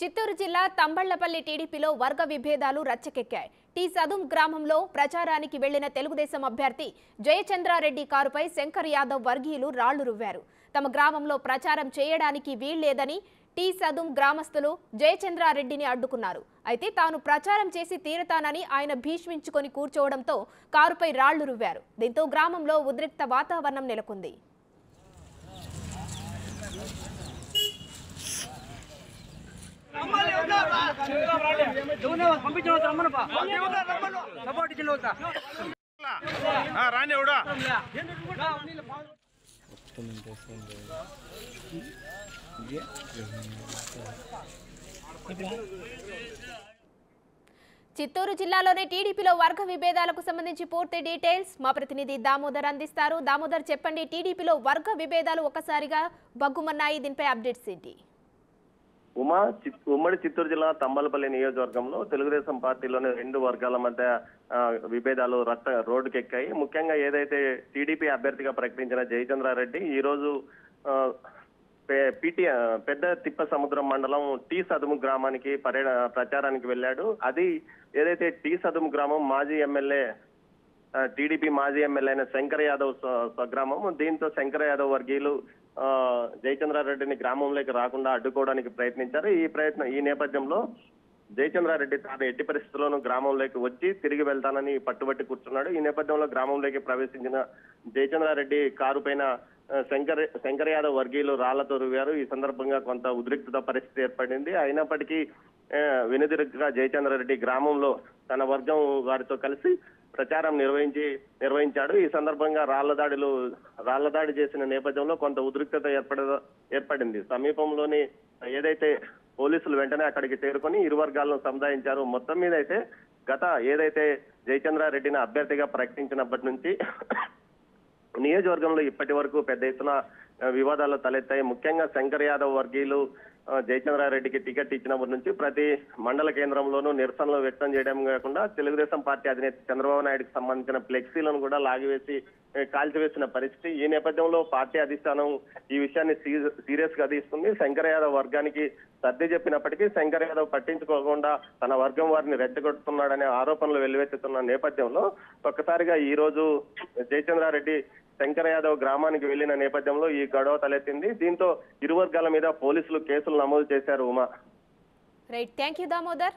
చిత్తూరు జిల్లా తంబళ్లపల్లి టీడీపీలో వర్గ విభేదాలు రచ్చకెక్కాయి. టీ సదుం గ్రామంలో ప్రచారానికి వెళ్లిన తెలుగుదేశం అభ్యర్థి జయచంద్రారెడ్డి కారుపై శంకర్ యాదవ్ వర్గీయులు రాళ్లు రువ్వారు. తమ గ్రామంలో ప్రచారం చేయడానికి వీల్లేదని టీ సదుం గ్రామస్తులు జయచంద్రారెడ్డిని అడ్డుకున్నారు. అయితే తాను ప్రచారం చేసి తీరతానని ఆయన భీష్మించుకొని కూర్చోవడంతో కారుపై రాళ్లు రువ్వారు. దీంతో గ్రామంలో ఉద్రిక్త వాతావరణం నెలకొంది. చిత్తూరు జిల్లాలోనే టీడీపీలో వర్గ విభేదాలకు సంబంధించి పూర్తి డీటెయిల్స్ మా ప్రతినిధి దామోదర్ అందిస్తారు. దామోదర్, చెప్పండి, టీడీపీలో వర్గ విభేదాలు ఒక్కసారిగా బగ్గుమన్నాయి, దీనిపై అప్డేట్స్ ఏంటి? ఉమ్మడి చిత్తూరు జిల్లా తంబలపల్లి నియోజకవర్గంలో తెలుగుదేశం పార్టీలోని రెండు వర్గాల మధ్య విభేదాలు రోడ్డుకెక్కాయి. ముఖ్యంగా ఏదైతే టీడీపీ అభ్యర్థిగా ప్రకటించిన జయచంద్రారెడ్డి ఈ రోజు పెద్ద తిప్ప సముద్రం మండలం టీ సదుము గ్రామానికి ప్రచారానికి వెళ్ళాడు. అది ఏదైతే టీ సదుము గ్రామం మాజీ ఎమ్మెల్యే టీడీపీ మాజీ ఎమ్మెల్యే అయిన శంకర్ యాదవ్ స్వగ్రామం. దీంతో శంకర్ యాదవ్ వర్గీయులు జయచంద్రారెడ్డిని గ్రామంలోకి రాకుండా అడ్డుకోవడానికి ప్రయత్నించారు. ఈ నేపథ్యంలో జయచంద్రారెడ్డి తాను ఎట్టి పరిస్థితుల్లోనూ గ్రామంలోకి వచ్చి తిరిగి వెళ్తానని పట్టుబట్టి కూర్చున్నాడు. ఈ నేపథ్యంలో గ్రామంలోకి ప్రవేశించిన జయచంద్రారెడ్డి కారు పైన శంకర్ యాదవ్ వర్గీయులు రాళ్లతో రువ్వారు. ఈ సందర్భంగా కొంత ఉద్రిక్తత పరిస్థితి ఏర్పడింది. అయినప్పటికీ వెనుదిరుగుగా జయచంద్రారెడ్డి గ్రామంలో తన వర్గం వారితో కలిసి ప్రచారం నిర్వహించాడు. ఈ సందర్భంగా రాళ్ల దాడి చేసిన నేపథ్యంలో కొంత ఉద్రిక్తత ఏర్పడింది. సమీపంలోని ఏదైతే పోలీసులు వెంటనే అక్కడికి చేరుకొని ఇరు వర్గాలను సముదాయించారు. మొత్తం మీద అయితే ఏదైతే జయచంద్రారెడ్డిని అభ్యర్థిగా ప్రకటించినప్పటి నుంచి నియోజకవర్గంలో ఇప్పటి వరకు పెద్ద ఎత్తున వివాదాలు తలెత్తాయి. ముఖ్యంగా శంకర్ యాదవ్ వర్గీయులు జయచంద్రారెడ్డికి టికెట్ ఇచ్చినప్పటి నుంచి ప్రతి మండల కేంద్రంలోనూ నిరసనలు వ్యక్తం చేయడం కాకుండా తెలుగుదేశం పార్టీ అధినేత చంద్రబాబు నాయుడుకి సంబంధించిన ఫ్లెక్సీలను కూడా లాగివేసి కాల్చివేసిన పరిస్థితి. ఈ నేపథ్యంలో పార్టీ అధిష్టానం ఈ విషయాన్ని సీరియస్ గా తీసుకుంది. శంకర్ యాదవ్ వర్గానికి సర్ది చెప్పినప్పటికీ శంకర్ యాదవ్ పట్టించుకోకుండా తన వర్గం వారిని రెచ్చగొడుతున్నాడనే ఆరోపణలు వెల్లువెత్తుతున్న నేపథ్యంలో ఒక్కసారిగా ఈ రోజు జయచంద్రారెడ్డి శంకర్ యాదవ్ గ్రామానికి వెళ్లిన నేపథ్యంలో ఈ గొడవ తలెత్తింది. దీంతో ఇరు వర్గాల మీద పోలీసులు కేసులు నమోదు చేశారు. Uma, right, thank you Damodar.